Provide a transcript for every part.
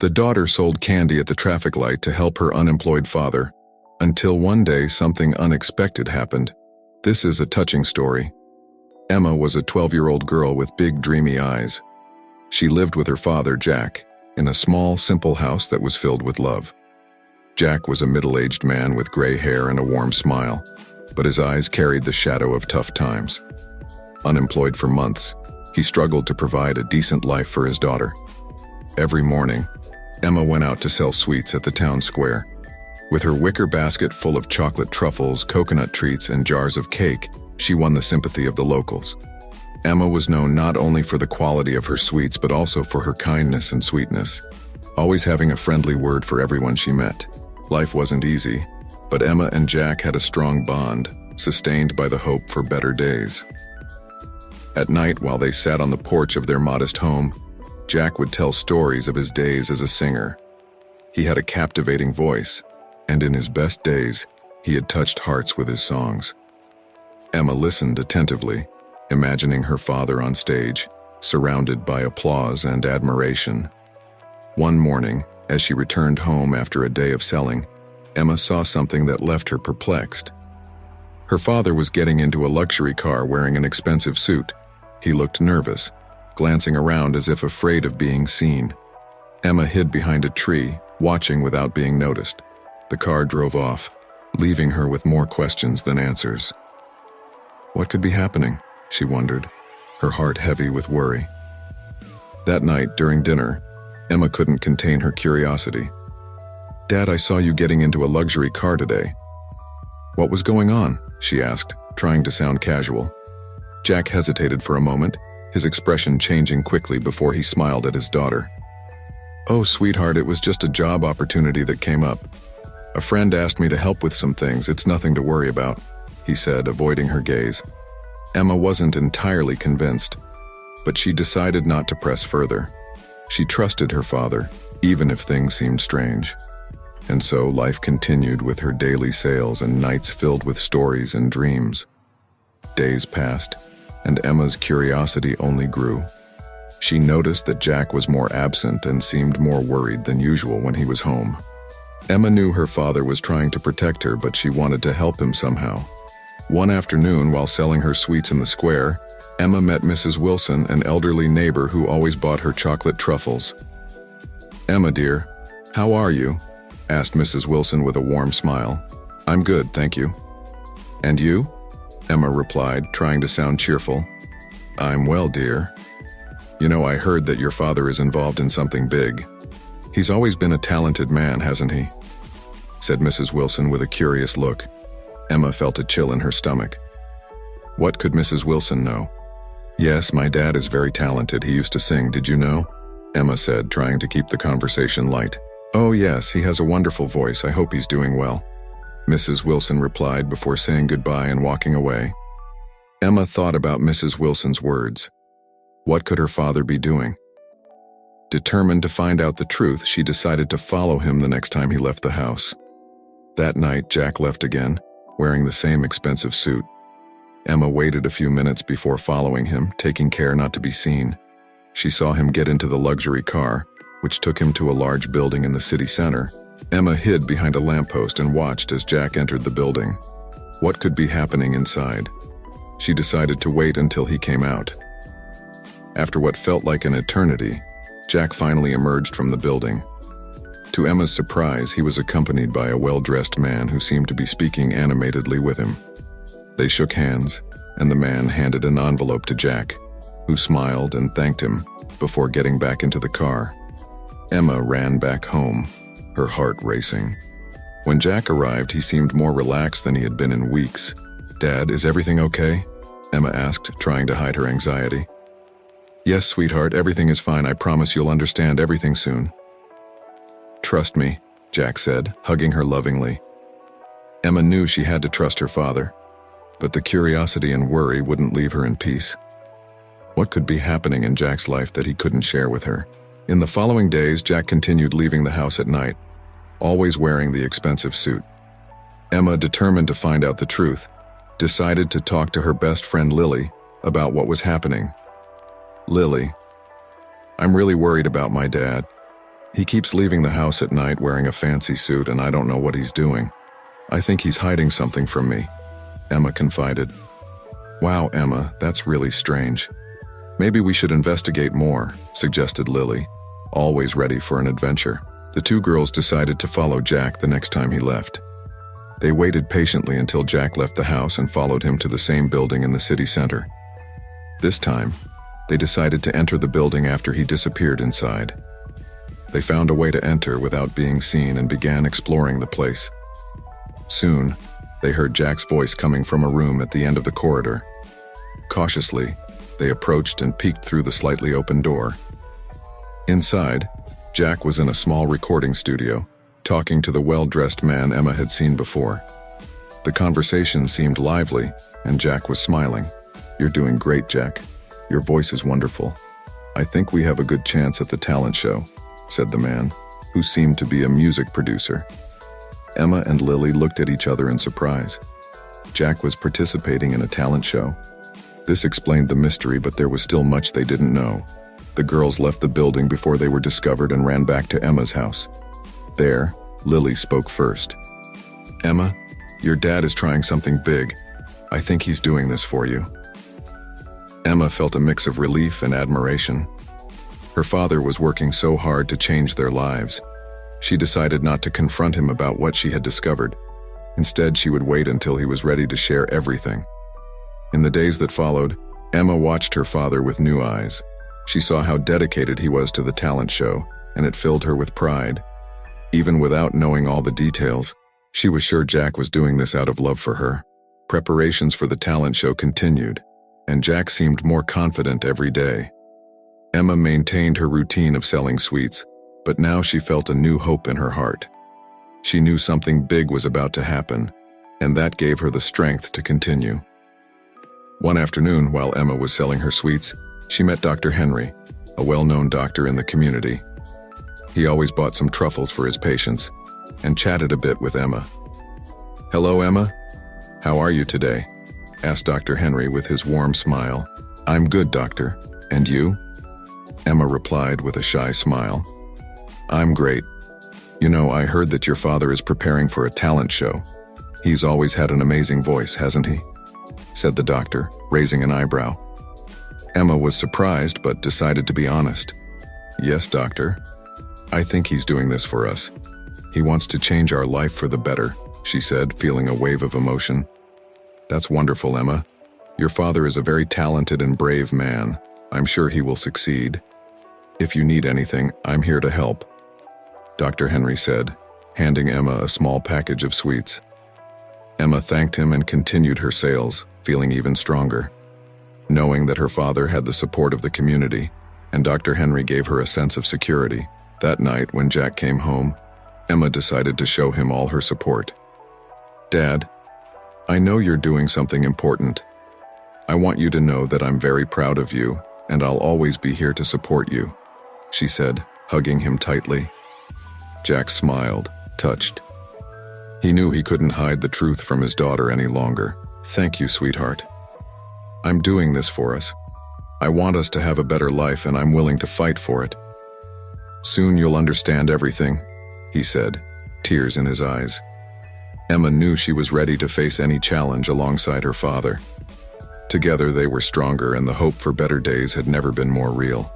The daughter sold candy at the traffic light to help her unemployed father, until one day something unexpected happened. This is a touching story. Emma was a 12-year-old girl with big, dreamy eyes. She lived with her father, Jack, in a small, simple house that was filled with love. Jack was a middle-aged man with gray hair and a warm smile, but his eyes carried the shadow of tough times. Unemployed for months, he struggled to provide a decent life for his daughter. Every morning, Emma went out to sell sweets at the town square. With her wicker basket full of chocolate truffles, coconut treats, and jars of cake, she won the sympathy of the locals. Emma was known not only for the quality of her sweets but also for her kindness and sweetness, always having a friendly word for everyone she met. Life wasn't easy, but Emma and Jack had a strong bond, sustained by the hope for better days. At night, while they sat on the porch of their modest home, Jack would tell stories of his days as a singer. He had a captivating voice, and in his best days, he had touched hearts with his songs. Emma listened attentively, imagining her father on stage, surrounded by applause and admiration. One morning, as she returned home after a day of selling, Emma saw something that left her perplexed. Her father was getting into a luxury car wearing an expensive suit. He looked nervous, glancing around as if afraid of being seen. Emma hid behind a tree, watching without being noticed. The car drove off, leaving her with more questions than answers. What could be happening? She wondered, her heart heavy with worry. That night, during dinner, Emma couldn't contain her curiosity. "Dad, I saw you getting into a luxury car today." "What was going on?" she asked, trying to sound casual. Jack hesitated for a moment, his expression changing quickly before he smiled at his daughter. "Oh, sweetheart, it was just a job opportunity that came up. A friend asked me to help with some things. It's nothing to worry about," he said, avoiding her gaze. Emma wasn't entirely convinced, but she decided not to press further. She trusted her father, even if things seemed strange. And so life continued with her daily sales and nights filled with stories and dreams. Days passed, and Emma's curiosity only grew. She noticed that Jack was more absent and seemed more worried than usual when he was home. Emma knew her father was trying to protect her, but she wanted to help him somehow. One afternoon, while selling her sweets in the square, Emma met Mrs. Wilson, an elderly neighbor who always bought her chocolate truffles. "Emma, dear, how are you?" asked Mrs. Wilson with a warm smile. "I'm good, thank you." "And you?" Emma replied, trying to sound cheerful. "I'm well, dear. You know, I heard that your father is involved in something big. He's always been a talented man, hasn't he?" said Mrs. Wilson with a curious look. Emma felt a chill in her stomach. What could Mrs. Wilson know? "Yes, my dad is very talented. He used to sing, did you know?" Emma said, trying to keep the conversation light. "Oh yes, he has a wonderful voice. I hope he's doing well," Mrs. Wilson replied before saying goodbye and walking away. Emma thought about Mrs. Wilson's words. What could her father be doing? Determined to find out the truth, she decided to follow him the next time he left the house. That night, Jack left again, wearing the same expensive suit. Emma waited a few minutes before following him, taking care not to be seen. She saw him get into the luxury car, which took him to a large building in the city center. Emma hid behind a lamppost and watched as Jack entered the building. What could be happening inside? She decided to wait until he came out. After what felt like an eternity, Jack finally emerged from the building. To Emma's surprise, he was accompanied by a well-dressed man who seemed to be speaking animatedly with him. They shook hands, and the man handed an envelope to Jack, who smiled and thanked him before getting back into the car. Emma ran back home, her heart racing. When Jack arrived, he seemed more relaxed than he had been in weeks. "Dad, is everything okay?" Emma asked, trying to hide her anxiety. "Yes, sweetheart, everything is fine. I promise you'll understand everything soon." "Trust me," Jack said, hugging her lovingly. Emma knew she had to trust her father, but the curiosity and worry wouldn't leave her in peace. What could be happening in Jack's life that he couldn't share with her? In the following days, Jack continued leaving the house at night, always wearing the expensive suit. Emma, determined to find out the truth, decided to talk to her best friend Lily about what was happening. "Lily, I'm really worried about my dad. He keeps leaving the house at night wearing a fancy suit and I don't know what he's doing. I think he's hiding something from me," Emma confided. "Wow, Emma, that's really strange. Maybe we should investigate more," suggested Lily, always ready for an adventure. The two girls decided to follow Jack the next time he left. They waited patiently until Jack left the house and followed him to the same building in the city center. This time, they decided to enter the building after he disappeared inside. They found a way to enter without being seen and began exploring the place. Soon, they heard Jack's voice coming from a room at the end of the corridor. Cautiously, they approached and peeked through the slightly open door. Inside, Jack was in a small recording studio, talking to the well-dressed man Emma had seen before. The conversation seemed lively, and Jack was smiling. "You're doing great, Jack. Your voice is wonderful. I think we have a good chance at the talent show," said the man, who seemed to be a music producer. Emma and Lily looked at each other in surprise. Jack was participating in a talent show. This explained the mystery, but there was still much they didn't know. The girls left the building before they were discovered and ran back to Emma's house. There, Lily spoke first. "Emma, your dad is trying something big. I think he's doing this for you." Emma felt a mix of relief and admiration. Her father was working so hard to change their lives. She decided not to confront him about what she had discovered. Instead, she would wait until he was ready to share everything. In the days that followed, Emma watched her father with new eyes. She saw how dedicated he was to the talent show, and it filled her with pride. Even without knowing all the details, she was sure Jack was doing this out of love for her. Preparations for the talent show continued, and Jack seemed more confident every day. Emma maintained her routine of selling sweets, but now she felt a new hope in her heart. She knew something big was about to happen, and that gave her the strength to continue. One afternoon, while Emma was selling her sweets, she met Dr. Henry, a well-known doctor in the community. He always bought some truffles for his patients, and chatted a bit with Emma. "Hello, Emma. How are you today?" asked Dr. Henry with his warm smile. "I'm good, doctor. And you?" Emma replied with a shy smile. "I'm great. You know, I heard that your father is preparing for a talent show. He's always had an amazing voice, hasn't he?" said the doctor, raising an eyebrow. Emma was surprised but decided to be honest. "Yes, doctor. I think he's doing this for us. He wants to change our life for the better," she said, feeling a wave of emotion. "That's wonderful, Emma. Your father is a very talented and brave man. I'm sure he will succeed. If you need anything, I'm here to help," Dr. Henry said, handing Emma a small package of sweets. Emma thanked him and continued her sales, feeling even stronger. Knowing that her father had the support of the community, and Dr. Henry gave her a sense of security. That night, when Jack came home, Emma decided to show him all her support. "Dad, I know you're doing something important. I want you to know that I'm very proud of you, and I'll always be here to support you," she said, hugging him tightly. Jack smiled, touched. He knew he couldn't hide the truth from his daughter any longer. "Thank you, sweetheart. I'm doing this for us. I want us to have a better life, and I'm willing to fight for it. Soon you'll understand everything," he said, tears in his eyes. Emma knew she was ready to face any challenge alongside her father. Together they were stronger, and the hope for better days had never been more real.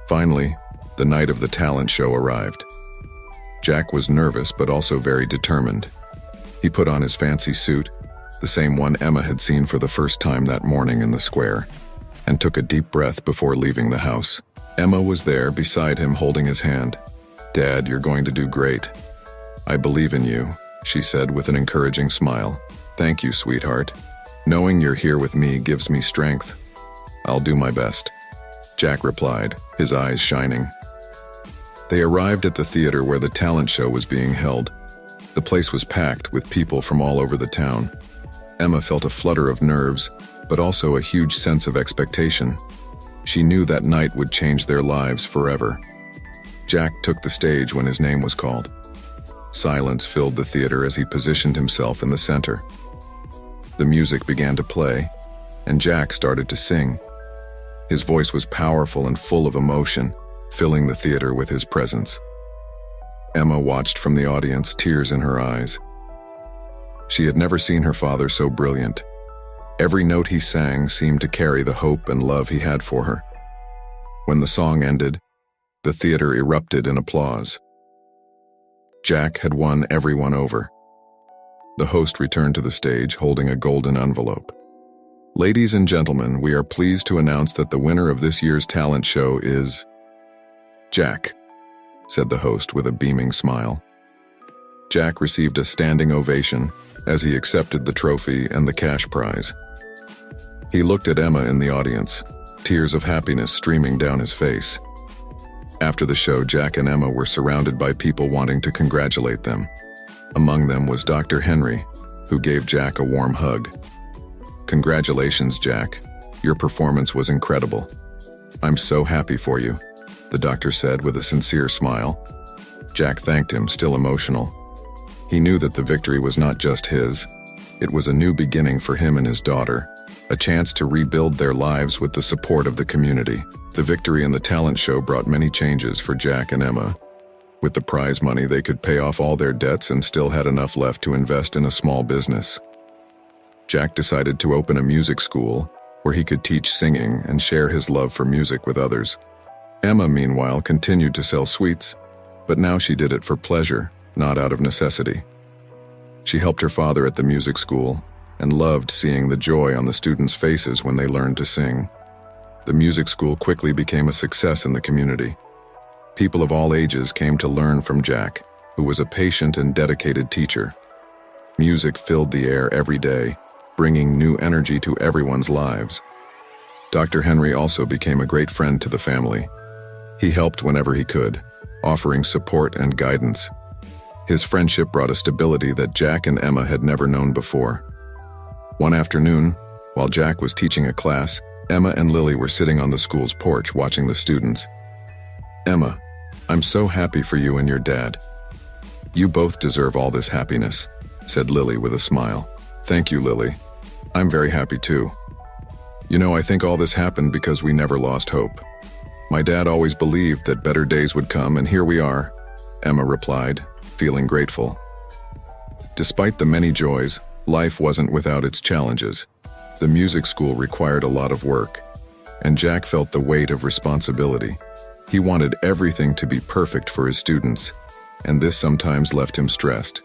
Finally, the night of the talent show arrived. Jack was nervous but also very determined. He put on his fancy suit, the same one Emma had seen for the first time that morning in the square, and took a deep breath before leaving the house. Emma was there beside him, holding his hand. "Dad, you're going to do great. I believe in you," she said with an encouraging smile. "Thank you, sweetheart. Knowing you're here with me gives me strength. I'll do my best," Jack replied, his eyes shining. They arrived at the theater where the talent show was being held. The place was packed with people from all over the town. Emma felt a flutter of nerves, but also a huge sense of expectation. She knew that night would change their lives forever. Jack took the stage when his name was called. Silence filled the theater as he positioned himself in the center. The music began to play, and Jack started to sing. His voice was powerful and full of emotion, filling the theater with his presence. Emma watched from the audience, tears in her eyes. She had never seen her father so brilliant. Every note he sang seemed to carry the hope and love he had for her. When the song ended, the theater erupted in applause. Jack had won everyone over. The host returned to the stage holding a golden envelope. "Ladies and gentlemen, we are pleased to announce that the winner of this year's talent show is Jack," said the host with a beaming smile. Jack received a standing ovation as he accepted the trophy and the cash prize. He looked at Emma in the audience, tears of happiness streaming down his face. After the show, Jack and Emma were surrounded by people wanting to congratulate them. Among them was Dr. Henry, who gave Jack a warm hug. "Congratulations, Jack. Your performance was incredible. I'm so happy for you," the doctor said with a sincere smile. Jack thanked him, still emotional. He knew that the victory was not just his. It was a new beginning for him and his daughter, a chance to rebuild their lives with the support of the community. The victory in the talent show brought many changes for Jack and Emma. With the prize money, they could pay off all their debts and still had enough left to invest in a small business. Jack decided to open a music school where he could teach singing and share his love for music with others. Emma, meanwhile, continued to sell sweets, but now she did it for pleasure, not out of necessity. She helped her father at the music school and loved seeing the joy on the students' faces when they learned to sing. The music school quickly became a success in the community. People of all ages came to learn from Jack, who was a patient and dedicated teacher. Music filled the air every day, bringing new energy to everyone's lives. Dr. Henry also became a great friend to the family. He helped whenever he could, offering support and guidance. His friendship brought a stability that Jack and Emma had never known before. One afternoon, while Jack was teaching a class, Emma and Lily were sitting on the school's porch watching the students. "Emma, I'm so happy for you and your dad. You both deserve all this happiness," said Lily with a smile. "Thank you, Lily. I'm very happy too. You know, I think all this happened because we never lost hope. My dad always believed that better days would come, and here we are," Emma replied, feeling grateful. Despite the many joys, life wasn't without its challenges. The music school required a lot of work, and Jack felt the weight of responsibility. He wanted everything to be perfect for his students, and this sometimes left him stressed.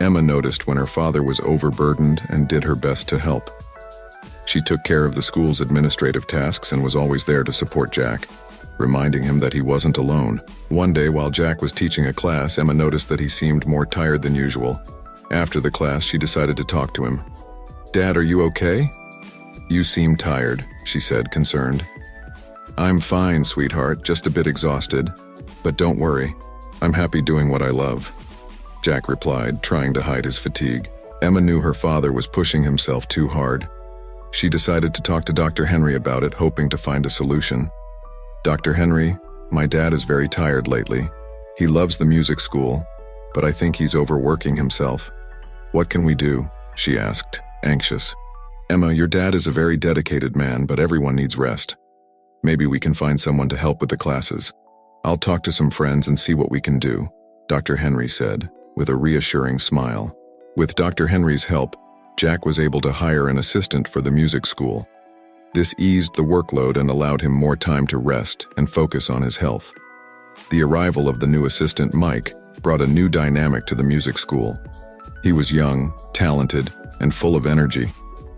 Emma noticed when her father was overburdened and did her best to help. She took care of the school's administrative tasks and was always there to support Jack, reminding him that he wasn't alone. One day, while Jack was teaching a class, Emma noticed that he seemed more tired than usual. After the class, she decided to talk to him. "Dad, are you okay? You seem tired," she said, concerned. "I'm fine, sweetheart, just a bit exhausted. But don't worry, I'm happy doing what I love," Jack replied, trying to hide his fatigue. Emma knew her father was pushing himself too hard. She decided to talk to Dr. Henry about it, hoping to find a solution. "Dr. Henry, my dad is very tired lately. He loves the music school, but I think he's overworking himself. What can we do?" she asked, anxious. "Emma, your dad is a very dedicated man, but everyone needs rest. Maybe we can find someone to help with the classes. I'll talk to some friends and see what we can do," Dr. Henry said, with a reassuring smile. With Dr. Henry's help, Jack was able to hire an assistant for the music school. This eased the workload and allowed him more time to rest and focus on his health. The arrival of the new assistant, Mike, brought a new dynamic to the music school. He was young, talented, and full of energy,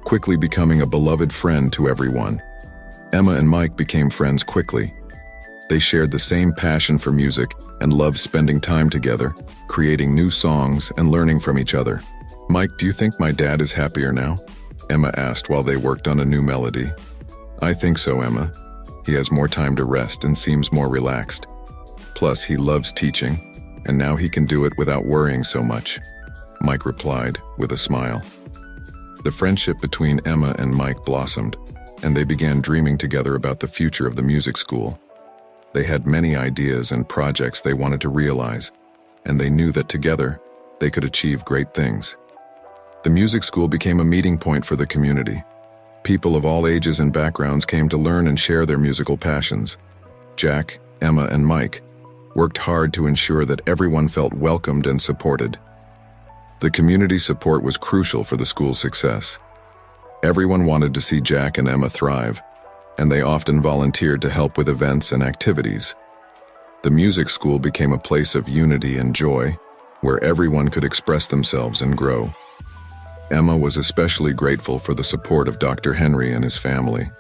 quickly becoming a beloved friend to everyone. Emma and Mike became friends quickly. They shared the same passion for music and loved spending time together, creating new songs and learning from each other. "Mike, do you think my dad is happier now?" Emma asked while they worked on a new melody. "I think so, Emma. He has more time to rest and seems more relaxed. Plus, he loves teaching, and now he can do it without worrying so much," Mike replied with a smile. The friendship between Emma and Mike blossomed, and they began dreaming together about the future of the music school. They had many ideas and projects they wanted to realize, and they knew that together, they could achieve great things. The music school became a meeting point for the community. People of all ages and backgrounds came to learn and share their musical passions. Jack, Emma, and Mike, worked hard to ensure that everyone felt welcomed and supported. The community support was crucial for the school's success. Everyone wanted to see Jack and Emma thrive, and they often volunteered to help with events and activities. The music school became a place of unity and joy, where everyone could express themselves and grow. Emma was especially grateful for the support of Dr. Henry and his family.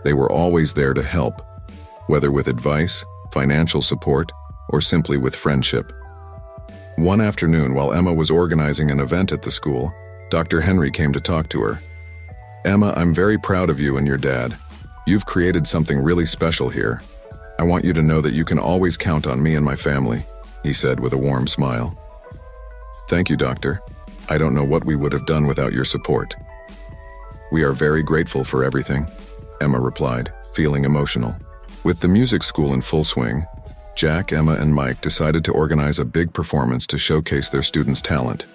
They were always there to help, whether with advice, financial support, or simply with friendship. One afternoon, while Emma was organizing an event at the school, Dr. Henry came to talk to her. "Emma, I'm very proud of you and your dad. You've created something really special here. I want you to know that you can always count on me and my family," he said with a warm smile. "Thank you, Doctor. I don't know what we would have done without your support." "We are very grateful for everything," Emma replied, feeling emotional. With the music school in full swing, Jack, Emma, and Mike decided to organize a big performance to showcase their students' talent.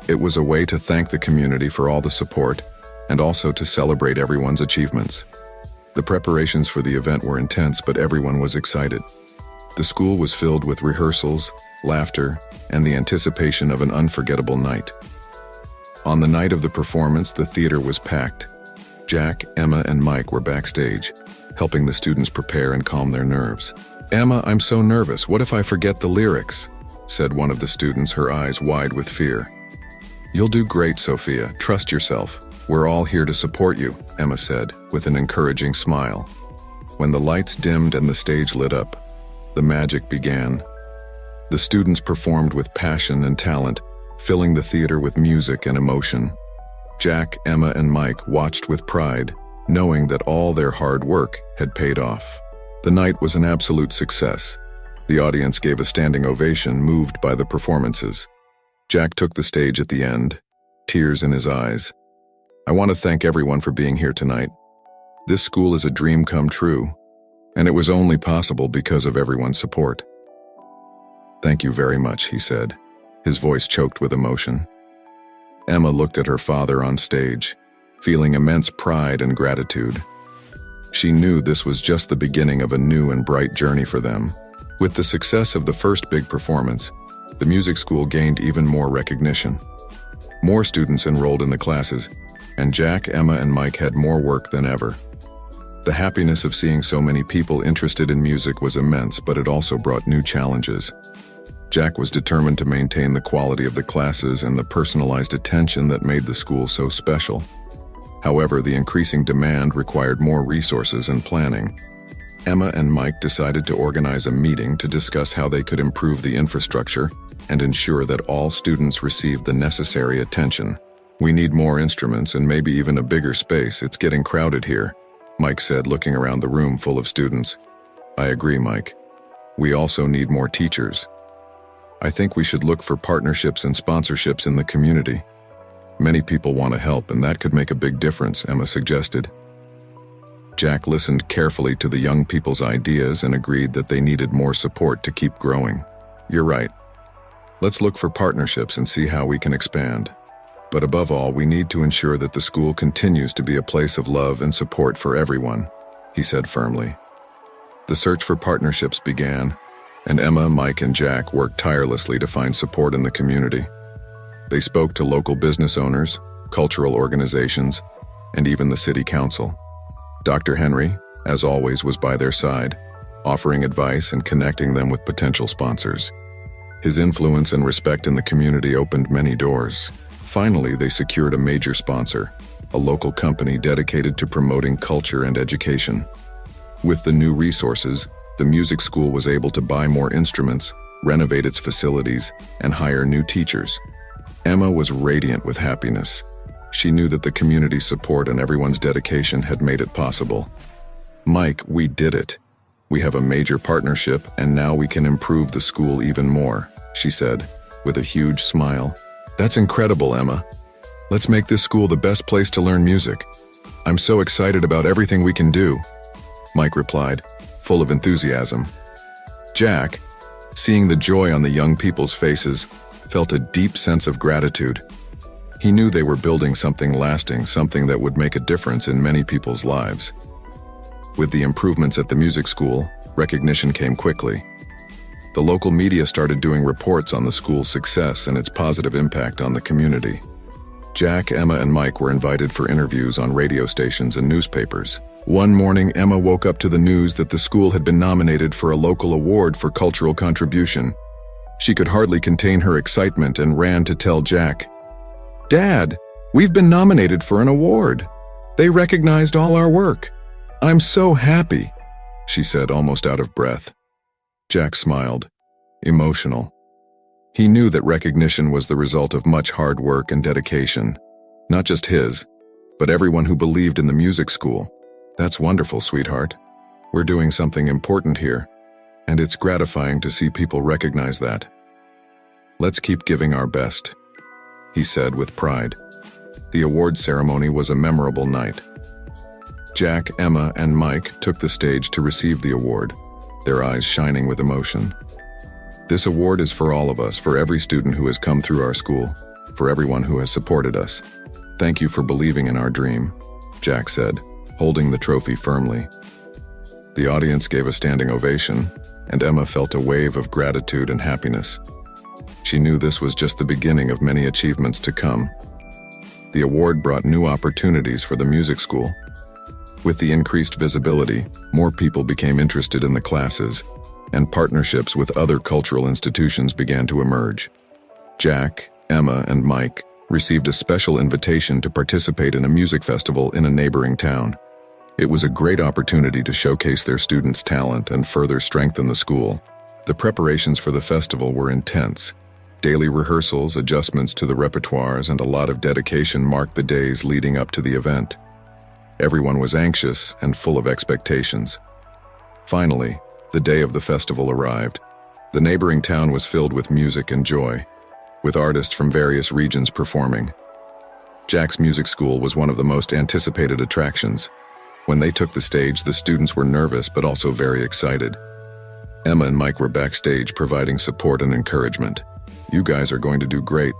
It was a way to thank the community for all the support and also to celebrate everyone's achievements. The preparations for the event were intense, but everyone was excited. The school was filled with rehearsals, laughter, and the anticipation of an unforgettable night. On the night of the performance, the theater was packed. Jack, Emma, and Mike were backstage, helping the students prepare and calm their nerves. "Emma, I'm so nervous. What if I forget the lyrics?" said one of the students, her eyes wide with fear. "You'll do great, Sophia. Trust yourself. We're all here to support you," Emma said, with an encouraging smile. When the lights dimmed and the stage lit up, the magic began. The students performed with passion and talent, filling the theater with music and emotion. Jack, Emma, and Mike watched with pride, knowing that all their hard work had paid off. The night was an absolute success. The audience gave a standing ovation, moved by the performances. Jack took the stage at the end, tears in his eyes. "I want to thank everyone for being here tonight. This school is a dream come true, and it was only possible because of everyone's support." "Thank you very much," he said, his voice choked with emotion. Emma looked at her father on stage, feeling immense pride and gratitude. She knew this was just the beginning of a new and bright journey for them. With the success of the first big performance, the music school gained even more recognition. More students enrolled in the classes, and Jack, Emma, and Mike had more work than ever. The happiness of seeing so many people interested in music was immense, but it also brought new challenges. Jack was determined to maintain the quality of the classes and the personalized attention that made the school so special. However, the increasing demand required more resources and planning. Emma and Mike decided to organize a meeting to discuss how they could improve the infrastructure and ensure that all students received the necessary attention. "We need more instruments and maybe even a bigger space. It's getting crowded here," Mike said, looking around the room full of students. "I agree, Mike. We also need more teachers. I think we should look for partnerships and sponsorships in the community. Many people want to help, and that could make a big difference," Emma suggested. Jack listened carefully to the young people's ideas and agreed that they needed more support to keep growing. "You're right. Let's look for partnerships and see how we can expand. But above all, we need to ensure that the school continues to be a place of love and support for everyone," he said firmly. The search for partnerships began, and Emma, Mike, and Jack worked tirelessly to find support in the community. They spoke to local business owners, cultural organizations, and even the city council. Dr. Henry, as always, was by their side, offering advice and connecting them with potential sponsors. His influence and respect in the community opened many doors. Finally, they secured a major sponsor, a local company dedicated to promoting culture and education. With the new resources, the music school was able to buy more instruments, renovate its facilities, and hire new teachers. Emma was radiant with happiness. She knew that the community's support and everyone's dedication had made it possible. "Mike, we did it. We have a major partnership, and now we can improve the school even more," she said, with a huge smile. "That's incredible, Emma. Let's make this school the best place to learn music. I'm so excited about everything we can do," Mike replied, full of enthusiasm. Jack, seeing the joy on the young people's faces, felt a deep sense of gratitude. He knew they were building something lasting, something that would make a difference in many people's lives. With the improvements at the music school, Recognition came quickly. The local media started doing reports on the school's success and its positive impact on the community. Jack, Emma, and Mike were invited for interviews on radio stations and newspapers. One morning, Emma woke up to the news that the school had been nominated for a local award for cultural contribution. She could hardly contain her excitement and ran to tell Jack, "Dad, we've been nominated for an award. They recognized all our work. I'm so happy," she said, almost out of breath. Jack smiled, emotional. He knew that recognition was the result of much hard work and dedication, not just his, but everyone who believed in the music school. "That's wonderful, sweetheart. We're doing something important here, and it's gratifying to see people recognize that. Let's keep giving our best," he said with pride. The award ceremony was a memorable night. Jack, Emma, and Mike took the stage to receive the award, their eyes shining with emotion. "This award is for all of us, for every student who has come through our school, for everyone who has supported us. Thank you for believing in our dream," Jack said, holding the trophy firmly. The audience gave a standing ovation, and Emma felt a wave of gratitude and happiness. She knew this was just the beginning of many achievements to come. The award brought new opportunities for the music school. With the increased visibility, more people became interested in the classes, and partnerships with other cultural institutions began to emerge. Jack, Emma, and Mike received a special invitation to participate in a music festival in a neighboring town. It was a great opportunity to showcase their students' talent and further strengthen the school. The preparations for the festival were intense. Daily rehearsals, adjustments to the repertoires, and a lot of dedication marked the days leading up to the event. Everyone was anxious and full of expectations. Finally, the day of the festival arrived. The neighboring town was filled with music and joy, with artists from various regions performing. Jack's music school was one of the most anticipated attractions. When they took the stage, the students were nervous but also very excited. Emma and Mike were backstage providing support and encouragement. "You guys are going to do great.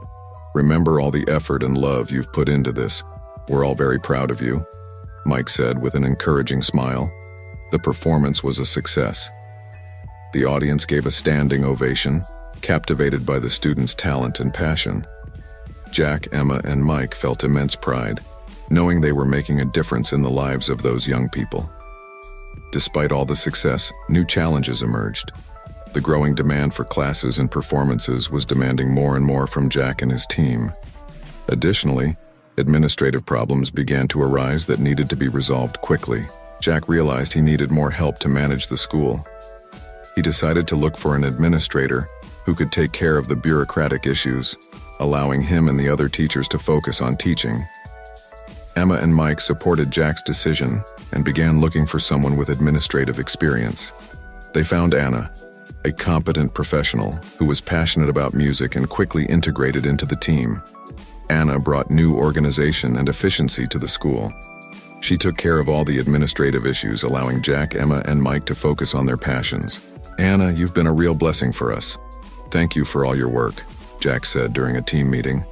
Remember all the effort and love you've put into this. We're all very proud of you," Mike said with an encouraging smile. The performance was a success. The audience gave a standing ovation, captivated by the students' talent and passion. Jack, Emma, and Mike felt immense pride, knowing they were making a difference in the lives of those young people. Despite all the success, new challenges emerged. The growing demand for classes and performances was demanding more and more from Jack and his team. Additionally, administrative problems began to arise that needed to be resolved quickly. Jack realized he needed more help to manage the school. He decided to look for an administrator who could take care of the bureaucratic issues, allowing him and the other teachers to focus on teaching. Emma and Mike supported Jack's decision and began looking for someone with administrative experience. They found Anna, a competent professional who was passionate about music and quickly integrated into the team. Anna brought new organization and efficiency to the school. She took care of all the administrative issues, allowing Jack, Emma, and Mike to focus on their passions. "Anna, you've been a real blessing for us. Thank you for all your work," Jack said during a team meeting.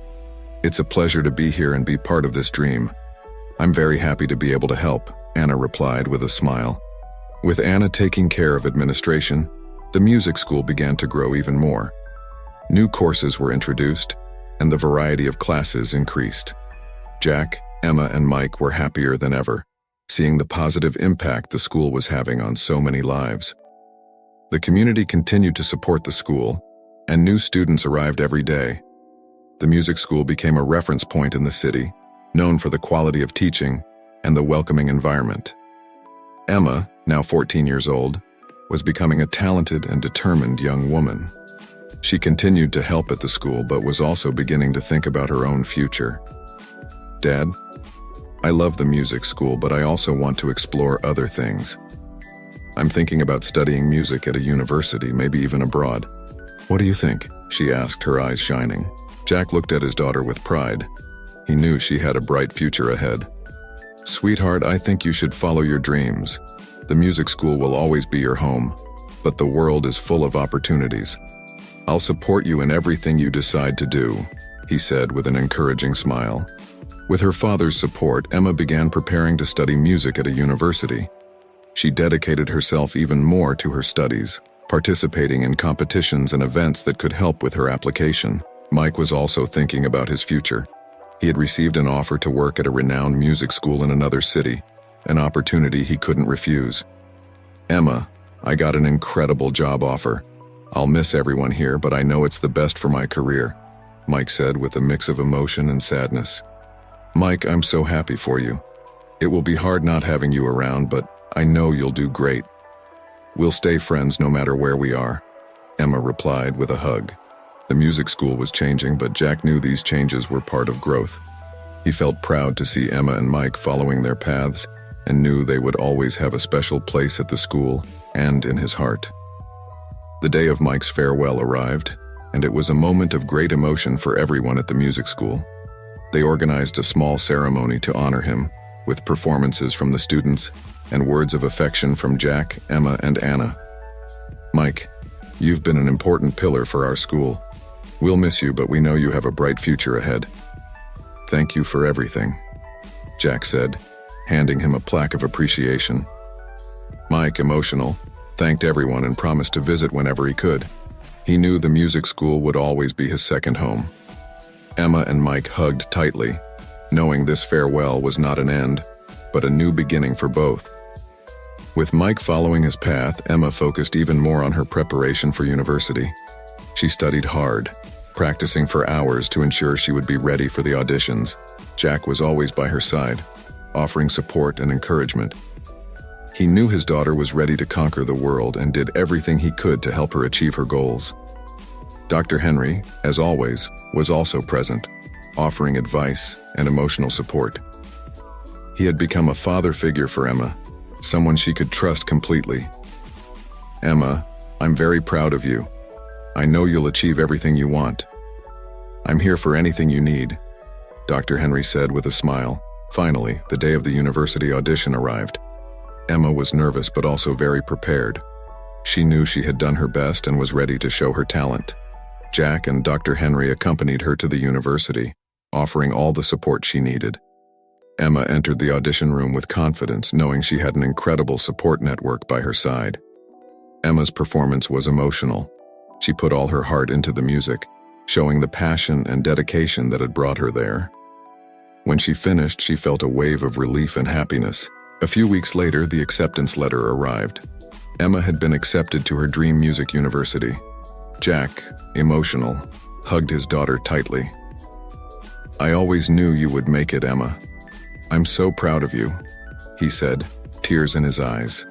"It's a pleasure to be here and be part of this dream. I'm very happy to be able to help," Anna replied with a smile. With Anna taking care of administration, the music school began to grow even more. New courses were introduced, and the variety of classes increased. Jack, Emma, and Mike were happier than ever, seeing the positive impact the school was having on so many lives. The community continued to support the school, and new students arrived every day. The music school became a reference point in the city, known for the quality of teaching and the welcoming environment. Emma, now 14 years old, was becoming a talented and determined young woman. She continued to help at the school but was also beginning to think about her own future. "Dad, I love the music school, but I also want to explore other things. I'm thinking about studying music at a university, maybe even abroad. What do you think?" she asked, her eyes shining. Jack looked at his daughter with pride. He knew she had a bright future ahead. "Sweetheart, I think you should follow your dreams. The music school will always be your home, but the world is full of opportunities. I'll support you in everything you decide to do," he said with an encouraging smile. With her father's support, Emma began preparing to study music at a university. She dedicated herself even more to her studies, participating in competitions and events that could help with her application. Mike was also thinking about his future. He had received an offer to work at a renowned music school in another city, an opportunity he couldn't refuse. "Emma, I got an incredible job offer. I'll miss everyone here, but I know it's the best for my career," Mike said with a mix of emotion and sadness. "Mike, I'm so happy for you. It will be hard not having you around, but I know you'll do great. We'll stay friends no matter where we are," Emma replied with a hug. The music school was changing, but Jack knew these changes were part of growth. He felt proud to see Emma and Mike following their paths and knew they would always have a special place at the school and in his heart. The day of Mike's farewell arrived, and it was a moment of great emotion for everyone at the music school. They organized a small ceremony to honor him, with performances from the students and words of affection from Jack, Emma, and Anna. "Mike, you've been an important pillar for our school. We'll miss you, but we know you have a bright future ahead." "Thank you for everything," Jack said, handing him a plaque of appreciation. Mike, emotional, thanked everyone and promised to visit whenever he could. He knew the music school would always be his second home. Emma and Mike hugged tightly, knowing this farewell was not an end, but a new beginning for both. With Mike following his path, Emma focused even more on her preparation for university. She studied hard, practicing for hours to ensure she would be ready for the auditions. Jack was always by her side, offering support and encouragement. He knew his daughter was ready to conquer the world and did everything he could to help her achieve her goals. Dr. Henry, as always, was also present, offering advice and emotional support. He had become a father figure for Emma, someone she could trust completely. "Emma, I'm very proud of you. I know you'll achieve everything you want. I'm here for anything you need," Dr. Henry said with a smile. Finally, the day of the university audition arrived. Emma was nervous but also very prepared. She knew she had done her best and was ready to show her talent. Jack and Dr. Henry accompanied her to the university, offering all the support she needed. Emma entered the audition room with confidence, knowing she had an incredible support network by her side. Emma's performance was emotional. She put all her heart into the music, showing the passion and dedication that had brought her there. When she finished, she felt a wave of relief and happiness. A few weeks later, the acceptance letter arrived. Emma had been accepted to her dream music university. Jack, emotional, hugged his daughter tightly. "I always knew you would make it, Emma. I'm so proud of you," he said, tears in his eyes.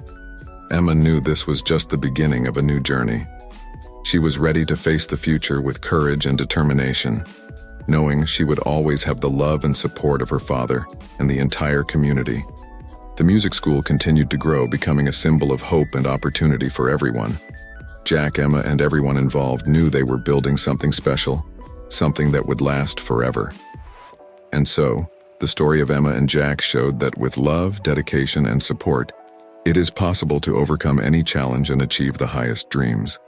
Emma knew this was just the beginning of a new journey. She was ready to face the future with courage and determination, knowing she would always have the love and support of her father and the entire community. The music school continued to grow, becoming a symbol of hope and opportunity for everyone. Jack, Emma, and everyone involved knew they were building something special, something that would last forever. And so, the story of Emma and Jack showed that with love, dedication, and support, it is possible to overcome any challenge and achieve the highest dreams.